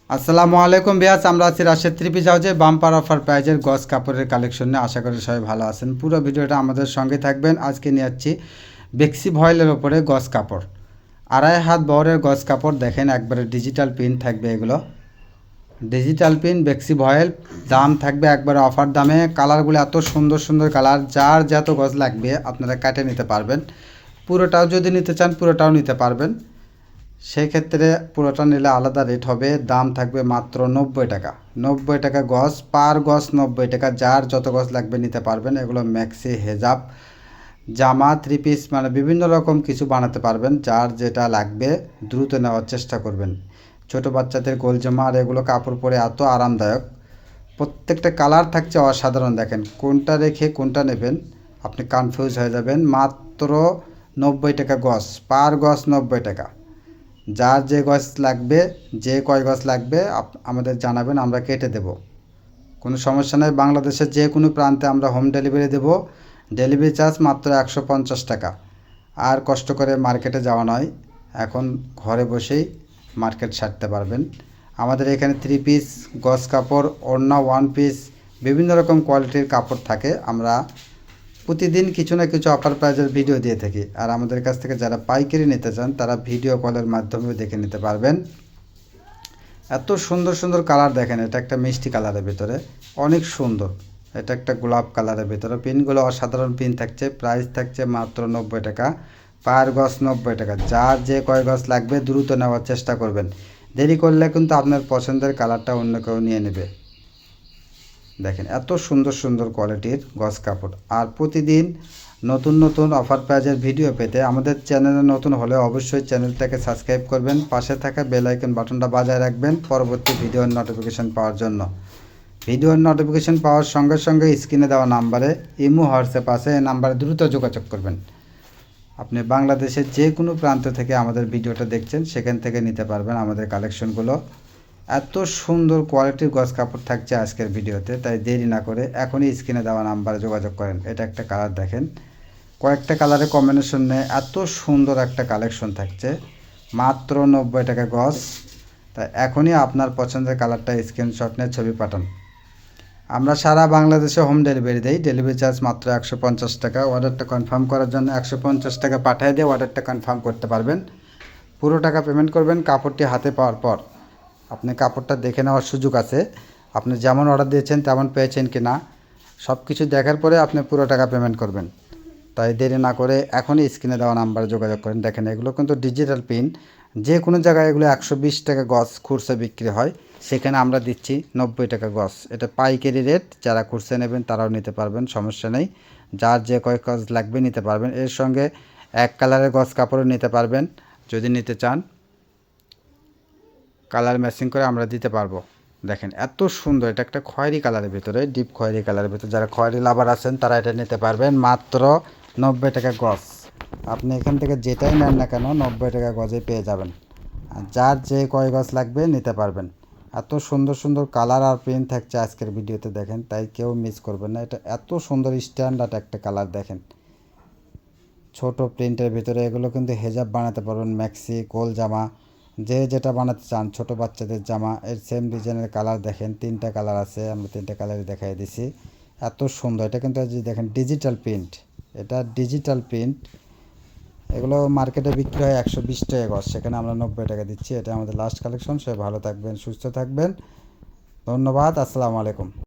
আসসালামু আলাইকুম বিয়াস, আমরা আছি রাশেদ থ্রি পিস হাউসে বাম্পার অফার প্রাইজের গজ কাপড়ের কালেকশন নিয়ে। আশা করি সবাই ভালো আছেন। পুরো ভিডিওটা আমাদের সঙ্গে থাকবেন। আজকে নিয়ে যাচ্ছি বেক্সি ভয়েলের ওপরে গজ কাপড়, 2.5 হাত বহরের গজ কাপড়। দেখেন একবারে ডিজিটাল প্রিন্ট থাকবে, এগুলো ডিজিটাল প্রিন্ট বেক্সি ভয়েল। দাম থাকবে একবারে অফার দামে। কালারগুলো এত সুন্দর সুন্দর কালার, যার যত গজ লাগবে আপনারা কাটে নিতে পারবেন। পুরোটাও যদি নিতে চান পুরোটাও নিতে পারবেন। সেই ক্ষেত্রে পুরোটা নিলে আলাদা রেট হবে। দাম থাকবে মাত্র 90 টাকা। 90 টাকা গজ, পার গজ 90 টাকা। যার যত গজ লাগবে নিতে পারবেন। এগুলো ম্যাক্সি, হেজাব, জামা, থ্রি পিস, মানে বিভিন্ন রকম কিছু বানাতে পারবেন। যার যেটা লাগবে দ্রুত নেওয়ার চেষ্টা করবেন। ছোট বাচ্চাদের গোল জামা, আর এগুলো কাপড় পরে এত আরামদায়ক। প্রত্যেকটা কালার থাকছে অসাধারণ। দেখেন কোনটা রেখে কোনটা নেবেন আপনি কনফিউজ হয়ে যাবেন। মাত্র 90 টাকা গজ, পার গজ 90 টাকা। যার যে গজ লাগবে, যে কয় গজ লাগবে আমাদের জানাবেন, আমরা কেটে দেব। কোনো সমস্যা নেই। বাংলাদেশের যে কোনো প্রান্তে আমরা হোম ডেলিভারি দেব। ডেলিভারি চার্জ মাত্র 150 টাকা। আর কষ্ট করে মার্কেটে যাওয়া নয়, এখন ঘরে বসেই মার্কেট সারতে পারবেন। আমাদের এখানে থ্রি পিস, গজ কাপড়, ওড়না, ওয়ান পিস, বিভিন্ন রকম কোয়ালিটির কাপড় থাকে। আমরা প্রতিদিন কিছু না কিছু অফার প্রাইজের ভিডিও দিয়ে থাকি। আর আমাদের কাছ থেকে যারা পাইকারি নিতে চান তারা ভিডিও কলের মাধ্যমেও দেখে নিতে পারবেন। এত সুন্দর সুন্দর কালার দেখেন। এটা একটা মিষ্টি কালারের ভিতরে, অনেক সুন্দর। এটা একটা গোলাপ কালারের ভিতরে। পিনগুলো অসাধারণ পিন থাকছে। প্রাইস থাকছে মাত্র 90 টাকা, পার গজ 90 টাকা। যার যে কয় গজ লাগবে দ্রুত নেওয়ার চেষ্টা করবেন। দেরি করলে কিন্তু আপনার পছন্দের কালারটা অন্য কেউ নিয়ে নেবে। দেখেন এত সুন্দর সুন্দর কোয়ালিটির গজ কাপড়। আর প্রতিদিন নতুন নতুন অফার প্রাইজের ভিডিও পেতে আমাদের চ্যানেলে নতুন হলে অবশ্যই চ্যানেলটাকে সাবস্ক্রাইব করবেন। পাশে থাকা বেল আইকন বাটনটা বাজায় রাখবেন পরবর্তী ভিডিওর নোটিফিকেশন পাওয়ার জন্য। ভিডিওর নোটিফিকেশন পাওয়ার সঙ্গে সঙ্গে স্ক্রিনে দেওয়া নাম্বারে ইমো, হোয়াটসঅ্যাপ আছে, এই নাম্বারে দ্রুত যোগাযোগ করবেন। আপনি বাংলাদেশের যে কোনো প্রান্ত থেকে আমাদের ভিডিওটা দেখছেন সেখান থেকে নিতে পারবেন আমাদের কালেকশনগুলো। এত সুন্দর কোয়ালিটির গজ কাপড় থাকছে আজকের ভিডিওতে, তাই দেরি না করে এখনই স্ক্রিনে দেওয়া নাম্বারে যোগাযোগ করেন। এটা একটা কালার দেখেন, কয়েকটা কালারের কম্বিনেশন নিয়ে এত সুন্দর একটা কালেকশন থাকছে। মাত্র 90 টাকা গজ। তাই এখনই আপনার পছন্দের কালারটা স্ক্রিনশট নিয়ে ছবি পাঠান। আমরা সারা বাংলাদেশে হোম ডেলিভারি দেই। ডেলিভারি চার্জ মাত্র 150 টাকা। অর্ডারটা কনফার্ম করার জন্য 150 টাকা পাঠিয়ে দিয়ে অর্ডারটা কনফার্ম করতে পারবেন। পুরো টাকা পেমেন্ট করবেন কাপড়টি হাতে পাওয়ার পর। আপনি কাপড়টা দেখে নেওয়ার সুযোগ আছে, আপনি যেমন অর্ডার দিয়েছেন তেমন পেয়েছেন কি না, সব কিছু দেখার পরে আপনি পুরো টাকা পেমেন্ট করবেন। তাই দেরি না করে এখনই স্ক্রিনে দেওয়া নাম্বারে যোগাযোগ করেন। দেখেন এগুলো কিন্তু ডিজিটাল প্রিন্ট। যে কোনো জায়গায় এগুলো 120 টাকা গজ খুচরা বিক্রি হয়, সেখানে আমরা দিচ্ছি 90 টাকা গজ। এটা পাইকারি রেট। যারা খুচরা নেবেন তারাও নিতে পারবেন, সমস্যা নেই। যার যে কয় গজ লাগবে নিতে পারবেন। এর সঙ্গে এক কালারের গজ কাপড়ও নিতে পারবেন। যদি নিতে চান কালার ম্যাচিং করে আমরা দিতে পারবো। দেখেন এত সুন্দর। এটা একটা খয়েরি কালারের ভিতরে, ডিপ খয়েরি কালারের ভিতরে। যারা খয়েরি লাভার আছেন তারা এটা নিতে পারবেন। মাত্র 90 টাকা গজ। আপনি এখান থেকে যেটাই নেন না কেন 90 টাকা গজে পেয়ে যাবেন। আর যার যে কয় গজ লাগবে নিতে পারবেন। এত সুন্দর সুন্দর কালার আর প্রিন্ট থাকছে আজকের ভিডিওতে, দেখেন, তাই কেউ মিস করবেন না। এটা এত সুন্দর স্ট্যান্ডার্ড একটা কালার দেখেন, ছোট প্রিন্টের ভিতরে। এগুলো কিন্তু হেজাব বানাতে পারবেন, ম্যাক্সি, কোল জামা, যে যেটা বানাতে চান। ছোট বাচ্চাদের জামা এর সেম ডিজাইনের কালার দেখেন, 3টা কালার আছে, আমরা 3টা কালারই দেখাই দিছি। এত সুন্দর। এটা কিন্তু দেখেন ডিজিটাল প্রিন্ট। এটা ডিজিটাল প্রিন্ট। এগুলো মার্কেটে বিক্রি হয় 120 টাকা গজ, সেখানে আমরা 90 টাকা দিচ্ছি। এটা আমাদের লাস্ট কালেকশন। সবাই ভালো থাকবেন, সুস্থ থাকবেন। ধন্যবাদ। আসসালামু আলাইকুম।